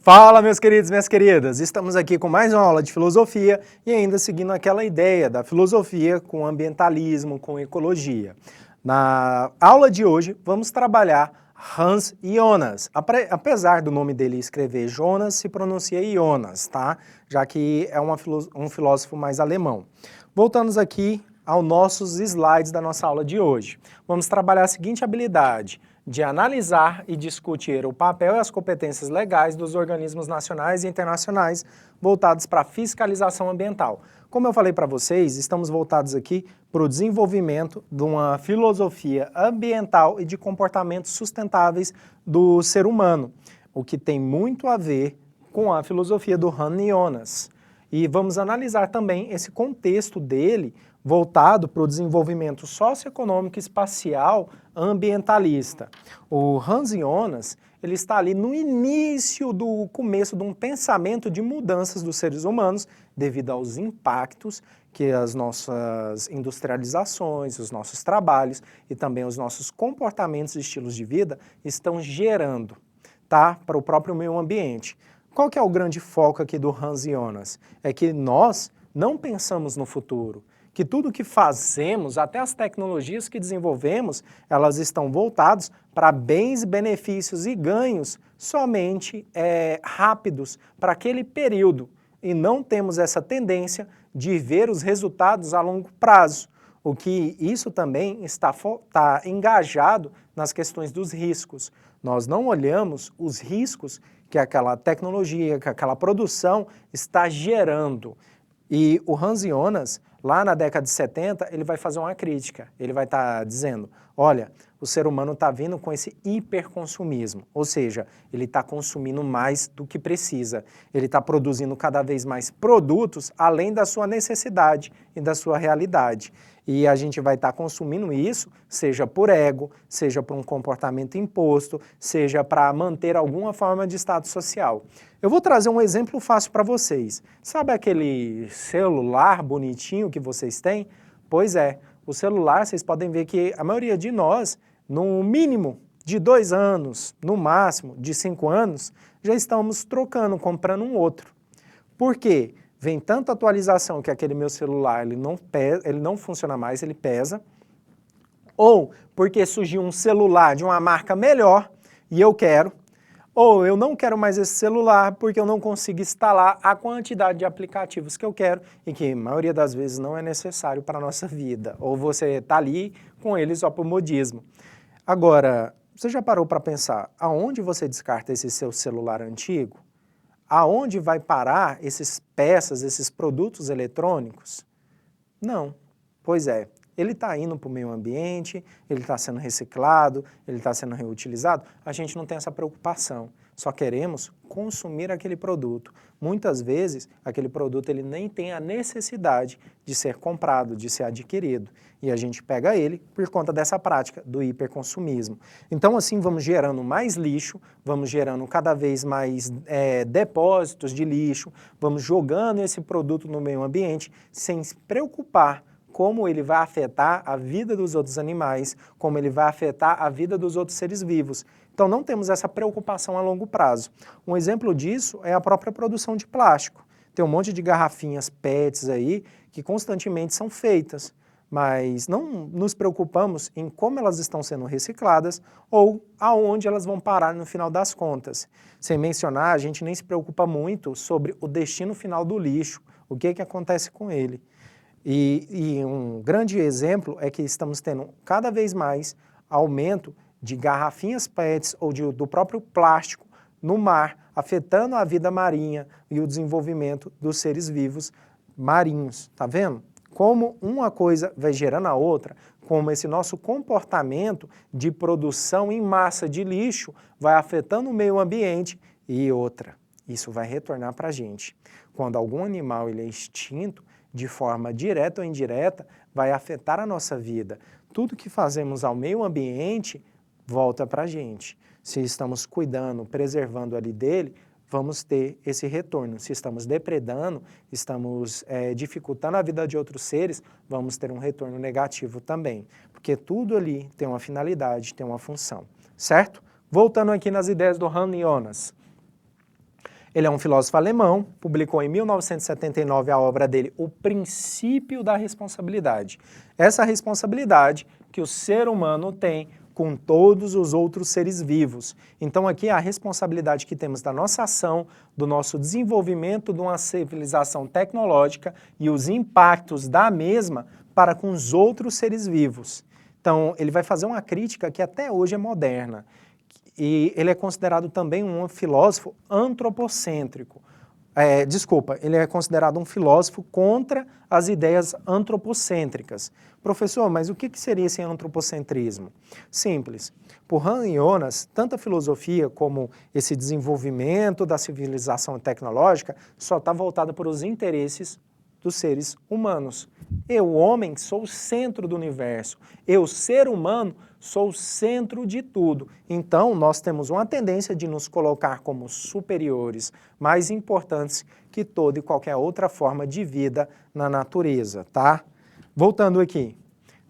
Fala, meus queridos e minhas queridas! Estamos aqui com mais uma aula de filosofia e ainda seguindo aquela ideia da filosofia com ambientalismo, com ecologia. Na aula de hoje, vamos trabalhar Hans Jonas. Apesar do nome dele escrever Jonas, se pronuncia Jonas, tá? Já que é um filósofo mais alemão. Voltamos aqui aos nossos slides da nossa aula de hoje. Vamos trabalhar a seguinte habilidade: de analisar e discutir o papel e as competências legais dos organismos nacionais e internacionais voltados para a fiscalização ambiental. Como eu falei para vocês, estamos voltados aqui para o desenvolvimento de uma filosofia ambiental e de comportamentos sustentáveis do ser humano, o que tem muito a ver com a filosofia do Hans Jonas. E vamos analisar também esse contexto dele voltado para o desenvolvimento socioeconômico, espacial, ambientalista. O Hans Jonas, ele está ali no início do começo de um pensamento de mudanças dos seres humanos devido aos impactos que as nossas industrializações, os nossos trabalhos e também os nossos comportamentos e estilos de vida estão gerando, tá, para o próprio meio ambiente. Qual que é o grande foco aqui do Hans Jonas? É que nós não pensamos no futuro, que tudo que fazemos, até as tecnologias que desenvolvemos, elas estão voltadas para bens, benefícios e ganhos somente rápidos para aquele período. E não temos essa tendência de ver os resultados a longo prazo. O que isso também está engajado nas questões dos riscos. Nós não olhamos os riscos que aquela tecnologia, que aquela produção está gerando. E o Hans Jonas, lá na década de 70, ele vai fazer uma crítica. Ele vai estar dizendo, olha, o ser humano está vindo com esse hiperconsumismo, ou seja, ele está consumindo mais do que precisa. Ele está produzindo cada vez mais produtos além da sua necessidade e da sua realidade. E a gente vai estar consumindo isso, seja por ego, seja por um comportamento imposto, seja para manter alguma forma de status social. Eu vou trazer um exemplo fácil para vocês. Sabe aquele celular bonitinho que vocês têm? Pois é, o celular, vocês podem ver que a maioria de nós, no mínimo de 2 anos, no máximo de 5 anos, já estamos trocando, comprando um outro. Por quê? Vem tanta atualização que aquele meu celular ele não funciona mais, ele pesa. Ou porque surgiu um celular de uma marca melhor e eu quero. Ou eu não quero mais esse celular porque eu não consigo instalar a quantidade de aplicativos que eu quero e que a maioria das vezes não é necessário para a nossa vida. Ou você está ali com ele só por modismo. Agora, você já parou para pensar aonde você descarta esse seu celular antigo? Aonde vai parar essas peças, esses produtos eletrônicos? Não. Pois é, ele está indo para o meio ambiente, ele está sendo reciclado, ele está sendo reutilizado, a gente não tem essa preocupação. Só queremos consumir aquele produto. Muitas vezes, aquele produto ele nem tem a necessidade de ser comprado, de ser adquirido. E a gente pega ele por conta dessa prática do hiperconsumismo. Então, assim, vamos gerando mais lixo, vamos gerando cada vez mais depósitos de lixo, vamos jogando esse produto no meio ambiente sem se preocupar como ele vai afetar a vida dos outros animais, como ele vai afetar a vida dos outros seres vivos. Então não temos essa preocupação a longo prazo. Um exemplo disso é a própria produção de plástico. Tem um monte de garrafinhas PETs aí que constantemente são feitas, mas não nos preocupamos em como elas estão sendo recicladas ou aonde elas vão parar no final das contas. Sem mencionar, a gente nem se preocupa muito sobre o destino final do lixo, o que acontece com ele. E um grande exemplo é que estamos tendo cada vez mais aumento de garrafinhas PETs ou do próprio plástico no mar, afetando a vida marinha e o desenvolvimento dos seres vivos marinhos. Tá vendo? Como uma coisa vai gerando a outra, como esse nosso comportamento de produção em massa de lixo vai afetando o meio ambiente e outra. Isso vai retornar para a gente. Quando algum animal ele é extinto, de forma direta ou indireta, vai afetar a nossa vida. Tudo que fazemos ao meio ambiente volta para a gente. Se estamos cuidando, preservando ali dele, vamos ter esse retorno. Se estamos depredando, estamos dificultando a vida de outros seres, vamos ter um retorno negativo também. Porque tudo ali tem uma finalidade, tem uma função. Certo? Voltando aqui nas ideias do Hans Jonas. Ele é um filósofo alemão, publicou em 1979 a obra dele, O Princípio da Responsabilidade. Essa responsabilidade que o ser humano tem com todos os outros seres vivos. Então aqui é a responsabilidade que temos da nossa ação, do nosso desenvolvimento de uma civilização tecnológica e os impactos da mesma para com os outros seres vivos. Então ele vai fazer uma crítica que até hoje é moderna. E ele é considerado também um filósofo antropocêntrico. Ele é considerado um filósofo contra as ideias antropocêntricas. Professor, mas o que seria esse antropocentrismo? Simples. Por Han Jonas, tanto a filosofia como esse desenvolvimento da civilização tecnológica só está voltada para os interesses dos seres humanos. Eu, homem, sou o centro do universo. Eu, ser humano, sou o centro de tudo. Então, nós temos uma tendência de nos colocar como superiores, mais importantes que toda e qualquer outra forma de vida na natureza, tá? Voltando aqui.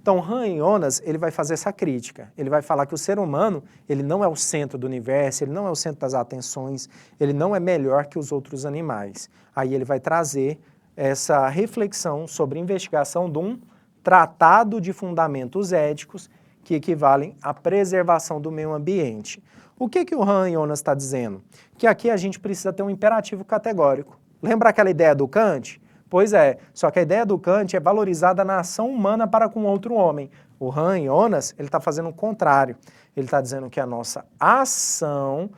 Então, Han Jonas, ele vai fazer essa crítica. Ele vai falar que o ser humano, ele não é o centro do universo, ele não é o centro das atenções, ele não é melhor que os outros animais. Aí ele vai trazer essa reflexão sobre investigação de um tratado de fundamentos éticos que equivalem à preservação do meio ambiente. O que o Han Jonas está dizendo? Que aqui a gente precisa ter um imperativo categórico. Lembra aquela ideia do Kant? Pois é, só que a ideia do Kant é valorizada na ação humana para com outro homem. O Han Jonas, ele está fazendo o contrário. Ele está dizendo que a nossa ação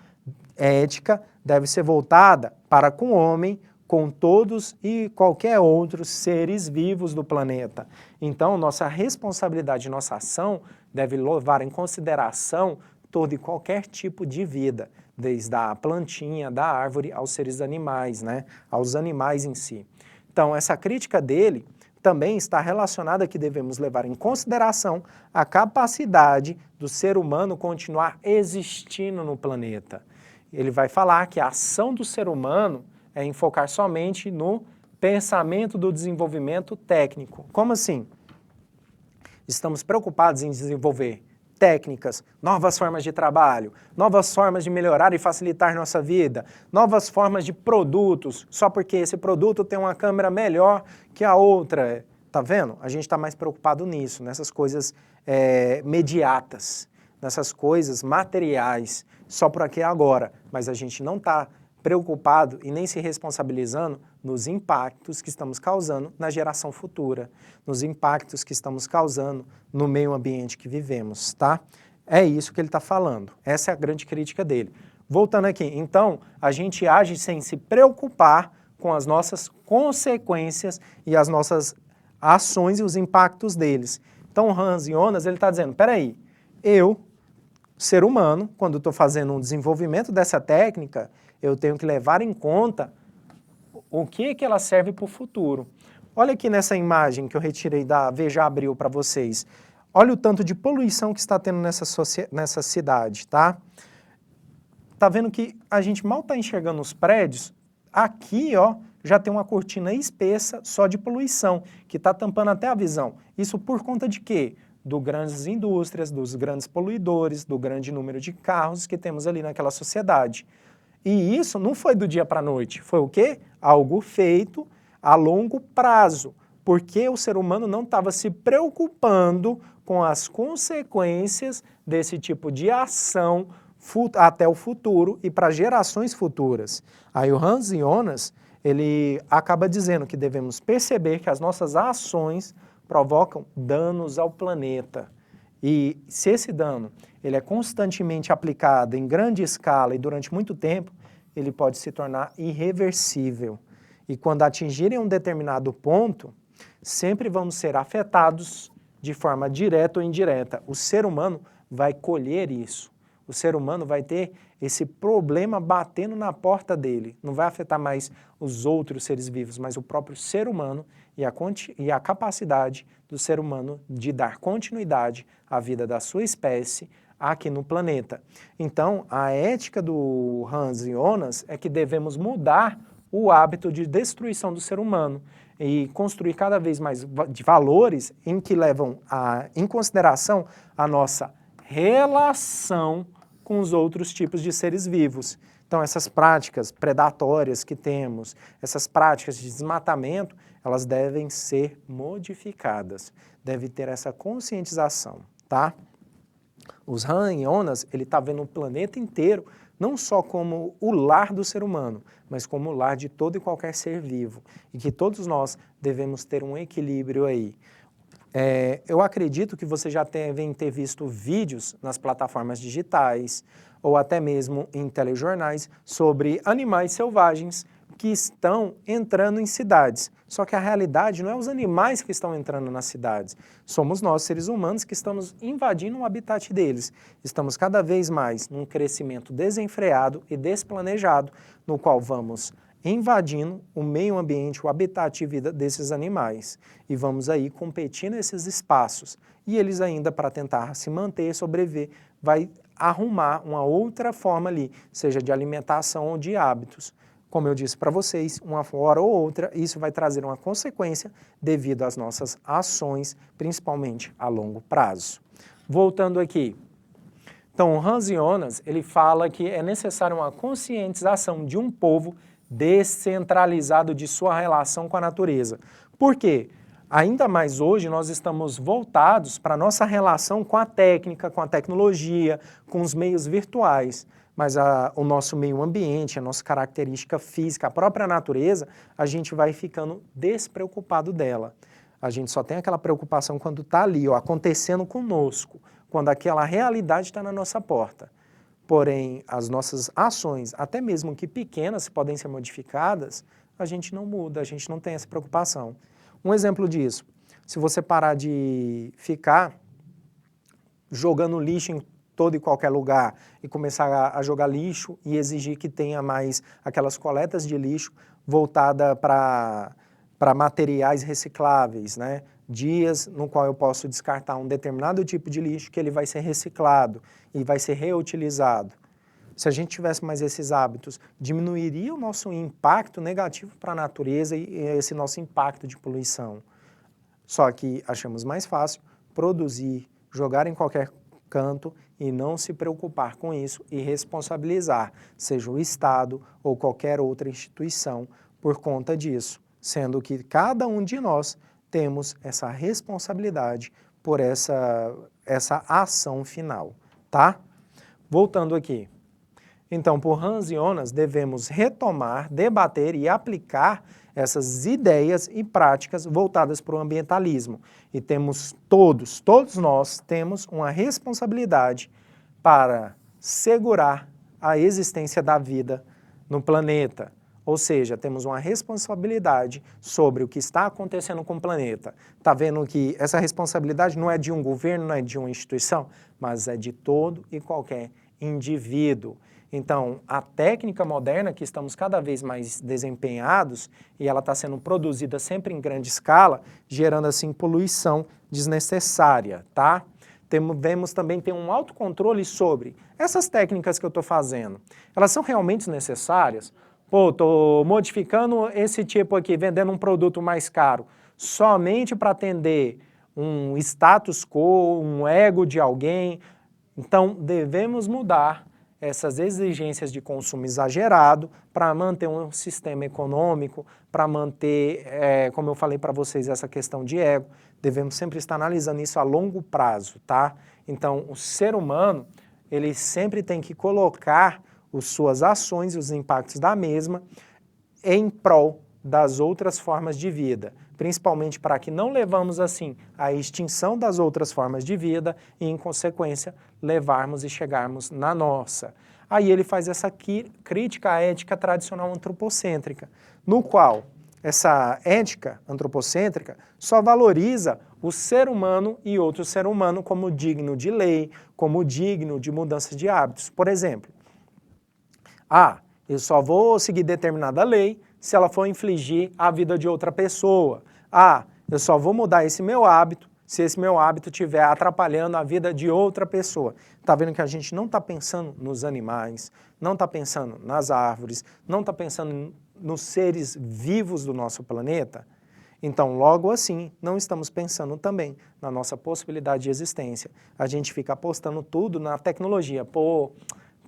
ética deve ser voltada para com o homem, com todos e qualquer outros seres vivos do planeta. Então, nossa responsabilidade, nossa ação deve levar em consideração todo e qualquer tipo de vida, desde a plantinha, da árvore, aos seres animais, né? Aos animais em si. Então, essa crítica dele também está relacionada que devemos levar em consideração a capacidade do ser humano continuar existindo no planeta. Ele vai falar que a ação do ser humano é enfocar somente no pensamento do desenvolvimento técnico. Como assim? Estamos preocupados em desenvolver técnicas, novas formas de trabalho, novas formas de melhorar e facilitar nossa vida, novas formas de produtos, só porque esse produto tem uma câmera melhor que a outra. Tá vendo? A gente está mais preocupado nisso, nessas coisas mediatas, nessas coisas materiais, só por aqui e agora, mas a gente não está preocupado e nem se responsabilizando nos impactos que estamos causando na geração futura, nos impactos que estamos causando no meio ambiente que vivemos, tá? É isso que ele está falando, essa é a grande crítica dele. Voltando aqui, então, a gente age sem se preocupar com as nossas consequências e as nossas ações e os impactos deles. Então, Han Jonas, ele está dizendo, peraí, eu, ser humano, quando estou fazendo um desenvolvimento dessa técnica, eu tenho que levar em conta o que ela serve para o futuro. Olha aqui nessa imagem que eu retirei da Veja Abril para vocês. Olha o tanto de poluição que está tendo nessa cidade, tá? Tá vendo que a gente mal está enxergando os prédios? Aqui, ó, já tem uma cortina espessa só de poluição, que está tampando até a visão. Isso por conta de quê? Do grandes indústrias, dos grandes poluidores, do grande número de carros que temos ali naquela sociedade. E isso não foi do dia para a noite, foi o quê? Algo feito a longo prazo, porque o ser humano não estava se preocupando com as consequências desse tipo de ação até o futuro e para gerações futuras. Aí o Han Jonas, ele acaba dizendo que devemos perceber que as nossas ações provocam danos ao planeta. E se esse dano ele é constantemente aplicado em grande escala e durante muito tempo, ele pode se tornar irreversível. E quando atingirem um determinado ponto, sempre vamos ser afetados de forma direta ou indireta. O ser humano vai colher isso. O ser humano vai ter esse problema batendo na porta dele. Não vai afetar mais os outros seres vivos, mas o próprio ser humano e a capacidade do ser humano de dar continuidade à vida da sua espécie aqui no planeta. Então, a ética do Han Jonas é que devemos mudar o hábito de destruição do ser humano e construir cada vez mais de valores em que levam em consideração a nossa relação com os outros tipos de seres vivos. Então, Então essas práticas predatórias que temos, essas práticas de desmatamento, elas devem ser modificadas, deve ter essa conscientização, tá? Os Han Jonas, ele está vendo o planeta inteiro, não só como o lar do ser humano, mas como o lar de todo e qualquer ser vivo, e que todos nós devemos ter um equilíbrio aí. Eu acredito que vocês já devem ter visto vídeos nas plataformas digitais, ou até mesmo em telejornais, sobre animais selvagens que estão entrando em cidades. Só que a realidade não é os animais que estão entrando nas cidades, somos nós, seres humanos, que estamos invadindo o habitat deles. Estamos cada vez mais num crescimento desenfreado e desplanejado, no qual vamos invadindo o meio ambiente, o habitat de vida desses animais. E vamos aí competir nesses espaços. E eles ainda, para tentar se manter, sobreviver, vai arrumar uma outra forma ali, seja de alimentação ou de hábitos. Como eu disse para vocês, uma hora ou outra, isso vai trazer uma consequência devido às nossas ações, principalmente a longo prazo. Voltando aqui. Então, o Hans Jonas, ele fala que é necessário uma conscientização de um povo descentralizado de sua relação com a natureza. Por quê? Ainda mais hoje nós estamos voltados para a nossa relação com a técnica, com a tecnologia, com os meios virtuais. Mas o nosso meio ambiente, a nossa característica física, a própria natureza, a gente vai ficando despreocupado dela. A gente só tem aquela preocupação quando está ali, ó, acontecendo conosco, quando aquela realidade está na nossa porta. Porém, as nossas ações, até mesmo que pequenas, podem ser modificadas, a gente não muda, a gente não tem essa preocupação. Um exemplo disso, se você parar de ficar jogando lixo em todo e qualquer lugar e começar a jogar lixo e exigir que tenha mais aquelas coletas de lixo voltada para materiais recicláveis, né? Dias no qual eu posso descartar um determinado tipo de lixo que ele vai ser reciclado e vai ser reutilizado. Se a gente tivesse mais esses hábitos, diminuiria o nosso impacto negativo para a natureza e esse nosso impacto de poluição. Só que achamos mais fácil produzir, jogar em qualquer canto e não se preocupar com isso e responsabilizar, seja o Estado ou qualquer outra instituição, por conta disso, sendo que cada um de nós temos essa responsabilidade por essa ação final, tá? Voltando aqui. Então, por Hans Jonas, devemos retomar, debater e aplicar essas ideias e práticas voltadas para o ambientalismo. E temos todos nós temos uma responsabilidade para segurar a existência da vida no planeta. Ou seja, temos uma responsabilidade sobre o que está acontecendo com o planeta. Está vendo que essa responsabilidade não é de um governo, não é de uma instituição, mas é de todo e qualquer indivíduo. Então, a técnica moderna que estamos cada vez mais desempenhados e ela está sendo produzida sempre em grande escala, gerando assim poluição desnecessária, tá? Devemos também ter um autocontrole sobre essas técnicas que eu estou fazendo. Elas são realmente necessárias? Pô, estou modificando esse tipo aqui, vendendo um produto mais caro, somente para atender um status quo, um ego de alguém. Então, devemos mudar essas exigências de consumo exagerado para manter um sistema econômico, para manter, como eu falei para vocês, essa questão de ego. Devemos sempre estar analisando isso a longo prazo, tá? Então, o ser humano, ele sempre tem que colocar as suas ações e os impactos da mesma em prol das outras formas de vida, principalmente para que não levamos assim à extinção das outras formas de vida e, em consequência, levarmos e chegarmos na nossa. Aí ele faz essa crítica à ética tradicional antropocêntrica, no qual essa ética antropocêntrica só valoriza o ser humano e outro ser humano como digno de lei, como digno de mudança de hábitos. Por exemplo, eu só vou seguir determinada lei se ela for infligir a vida de outra pessoa. Eu só vou mudar esse meu hábito se esse meu hábito estiver atrapalhando a vida de outra pessoa. Está vendo que a gente não está pensando nos animais, não está pensando nas árvores, não está pensando nos seres vivos do nosso planeta? Então, logo assim, não estamos pensando também na nossa possibilidade de existência. A gente fica apostando tudo na tecnologia. Pô,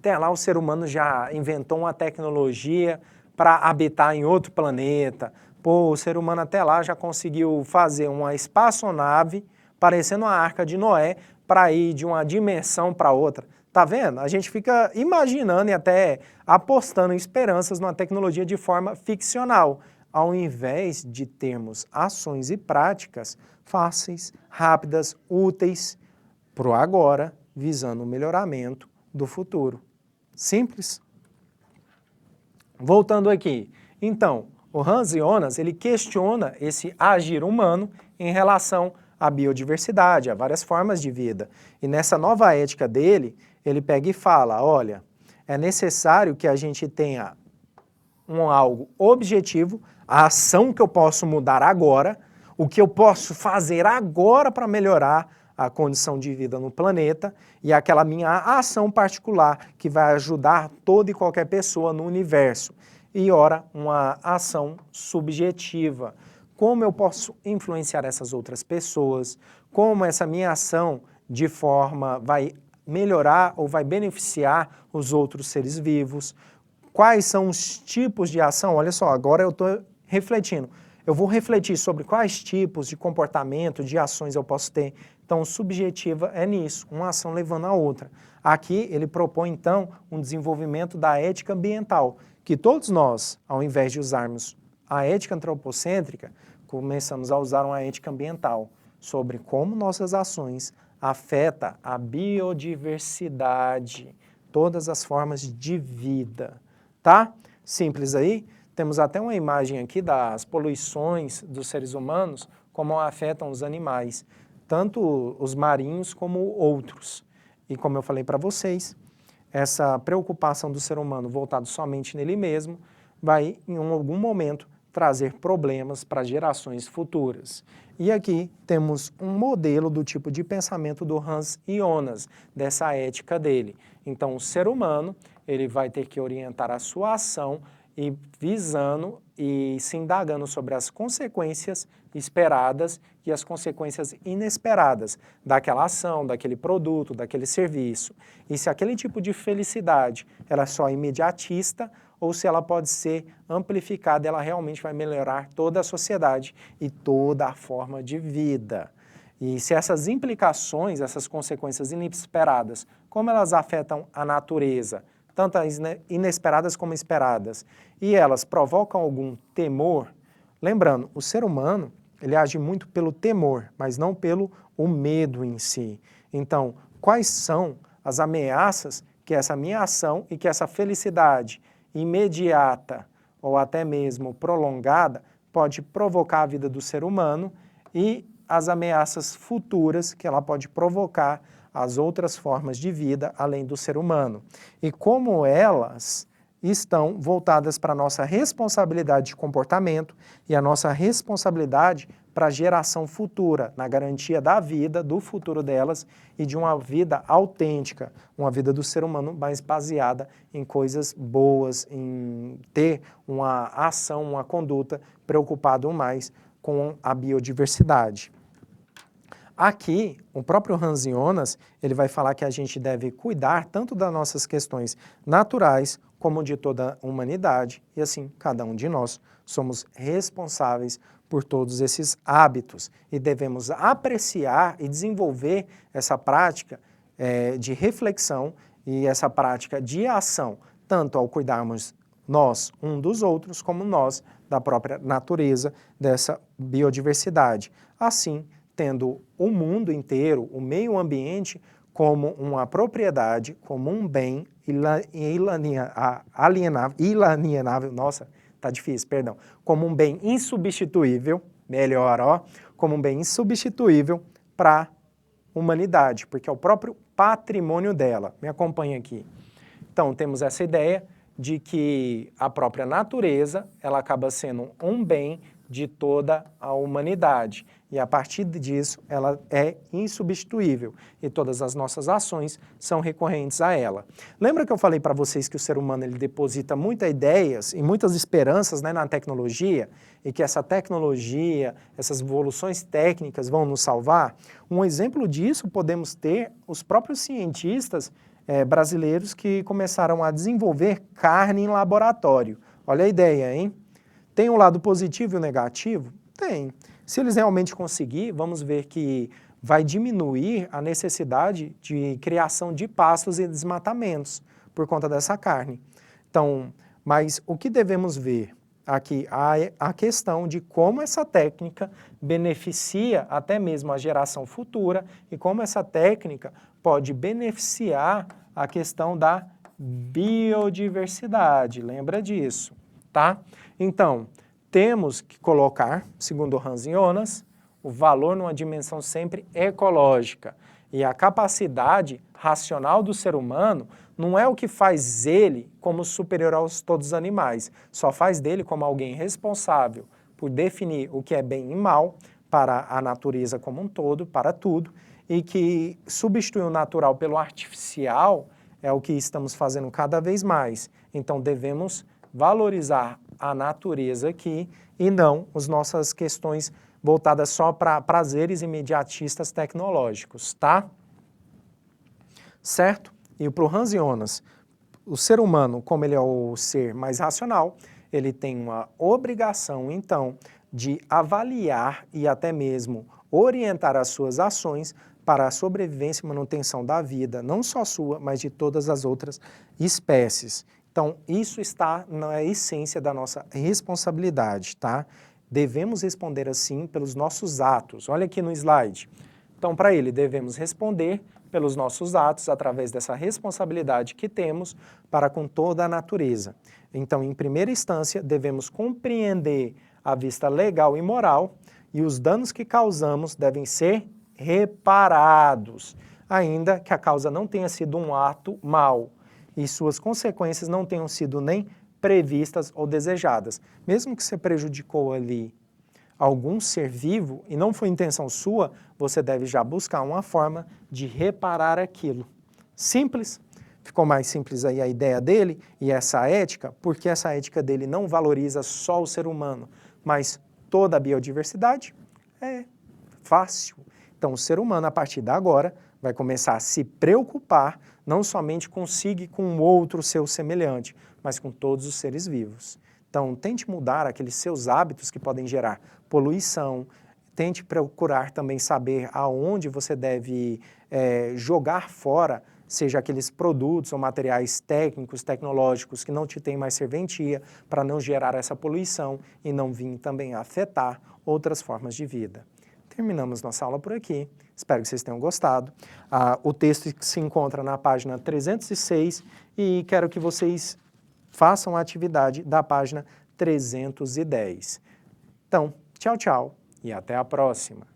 até lá o ser humano já inventou uma tecnologia para habitar em outro planeta. Pô, o ser humano até lá já conseguiu fazer uma espaçonave parecendo uma Arca de Noé para ir de uma dimensão para outra. Tá vendo? A gente fica imaginando e até apostando em esperanças numa tecnologia de forma ficcional, ao invés de termos ações e práticas fáceis, rápidas, úteis, pro agora, visando o melhoramento do futuro. Simples? Voltando aqui. Então, o Hans Jonas, ele questiona esse agir humano em relação à biodiversidade, a várias formas de vida. E nessa nova ética dele, ele pega e fala, olha, é necessário que a gente tenha algo objetivo, a ação que eu posso mudar agora, o que eu posso fazer agora para melhorar a condição de vida no planeta e aquela minha ação particular que vai ajudar toda e qualquer pessoa no universo. E ora, uma ação subjetiva. Como eu posso influenciar essas outras pessoas? Como essa minha ação de forma vai melhorar ou vai beneficiar os outros seres vivos? Quais são os tipos de ação? Olha só, agora eu estou refletindo. Eu vou refletir sobre quais tipos de comportamento, de ações eu posso ter. Então, subjetiva é nisso, uma ação levando a outra. Aqui ele propõe, então, um desenvolvimento da ética ambiental, que todos nós, ao invés de usarmos a ética antropocêntrica, começamos a usar uma ética ambiental, sobre como nossas ações afetam a biodiversidade, todas as formas de vida, tá? Simples aí? Temos até uma imagem aqui das poluições dos seres humanos, como afetam os animais, tanto os marinhos como outros. E como eu falei para vocês, essa preocupação do ser humano voltado somente nele mesmo vai, em algum momento, trazer problemas para gerações futuras. E aqui temos um modelo do tipo de pensamento do Hans Jonas, dessa ética dele. Então, o ser humano, ele vai ter que orientar a sua ação e visando e se indagando sobre as consequências esperadas e as consequências inesperadas daquela ação, daquele produto, daquele serviço. E se aquele tipo de felicidade ela é só imediatista ou se ela pode ser amplificada, ela realmente vai melhorar toda a sociedade e toda a forma de vida. E se essas implicações, essas consequências inesperadas, como elas afetam a natureza, tanto as inesperadas como esperadas, e elas provocam algum temor, lembrando, o ser humano, ele age muito pelo temor, mas não pelo o medo em si. Então, quais são as ameaças que essa minha ação e que essa felicidade imediata ou até mesmo prolongada pode provocar a vida do ser humano e as ameaças futuras que ela pode provocar as outras formas de vida além do ser humano. E como elas estão voltadas para a nossa responsabilidade de comportamento e a nossa responsabilidade para a geração futura, na garantia da vida, do futuro delas e de uma vida autêntica, uma vida do ser humano mais baseada em coisas boas, em ter uma ação, uma conduta preocupado mais com a biodiversidade. Aqui, o próprio Hans Jonas, ele vai falar que a gente deve cuidar tanto das nossas questões naturais como de toda a humanidade, e assim, cada um de nós somos responsáveis por todos esses hábitos e devemos apreciar e desenvolver essa prática de reflexão e essa prática de ação, tanto ao cuidarmos nós um dos outros, como nós da própria natureza, dessa biodiversidade. Assim, tendo o mundo inteiro, o meio ambiente, como uma propriedade, como um bem inalienável, nossa, tá difícil, perdão, como um bem insubstituível, melhor, ó, como um bem insubstituível para a humanidade, porque é o próprio patrimônio dela. Me acompanha aqui. Então, temos essa ideia de que a própria natureza, ela acaba sendo um bem de toda a humanidade. E a partir disso, ela é insubstituível e todas as nossas ações são recorrentes a ela. Lembra que eu falei para vocês que o ser humano ele deposita muitas ideias e muitas esperanças, né, na tecnologia e que essa tecnologia, essas evoluções técnicas vão nos salvar? Um exemplo disso podemos ter os próprios cientistas brasileiros que começaram a desenvolver carne em laboratório. Olha a ideia, hein? Tem um lado positivo e o negativo? Tem. Se eles realmente conseguirem, vamos ver que vai diminuir a necessidade de criação de pastos e desmatamentos por conta dessa carne. Então, mas o que devemos ver aqui? A questão de como essa técnica beneficia até mesmo a geração futura e como essa técnica pode beneficiar a questão da biodiversidade. Lembra disso, tá? Então, temos que colocar, segundo Hans Jonas, o valor numa dimensão sempre ecológica. E a capacidade racional do ser humano não é o que faz ele como superior aos todos os animais, só faz dele como alguém responsável por definir o que é bem e mal para a natureza como um todo, para tudo, e que substitui o natural pelo artificial é o que estamos fazendo cada vez mais. Então devemos valorizar a natureza aqui e não as nossas questões voltadas só para prazeres imediatistas tecnológicos, tá? Certo? E para o Hans Jonas, o ser humano, como ele é o ser mais racional, ele tem uma obrigação, então, de avaliar e até mesmo orientar as suas ações para a sobrevivência e manutenção da vida, não só sua, mas de todas as outras espécies. Então, isso está na essência da nossa responsabilidade, tá? Devemos responder assim pelos nossos atos. Olha aqui no slide. Então, para ele, devemos responder pelos nossos atos através dessa responsabilidade que temos para com toda a natureza. Então, em primeira instância, devemos compreender a vista legal e moral e os danos que causamos devem ser reparados, ainda que a causa não tenha sido um ato mau e suas consequências não tenham sido nem previstas ou desejadas. Mesmo que você prejudicou ali algum ser vivo e não foi intenção sua, você deve já buscar uma forma de reparar aquilo. Simples? Ficou mais simples aí a ideia dele e essa ética, porque essa ética dele não valoriza só o ser humano, mas toda a biodiversidade? É fácil. Então, o ser humano, a partir de agora, vai começar a se preocupar não somente consigo e com o outro seu semelhante, mas com todos os seres vivos. Então, tente mudar aqueles seus hábitos que podem gerar poluição, tente procurar também saber aonde você deve jogar fora, seja aqueles produtos ou materiais técnicos, tecnológicos que não te têm mais serventia, para não gerar essa poluição e não vir também afetar outras formas de vida. Terminamos nossa aula por aqui, espero que vocês tenham gostado. O texto se encontra na página 306 e quero que vocês façam a atividade da página 310. Então, tchau, tchau e até a próxima.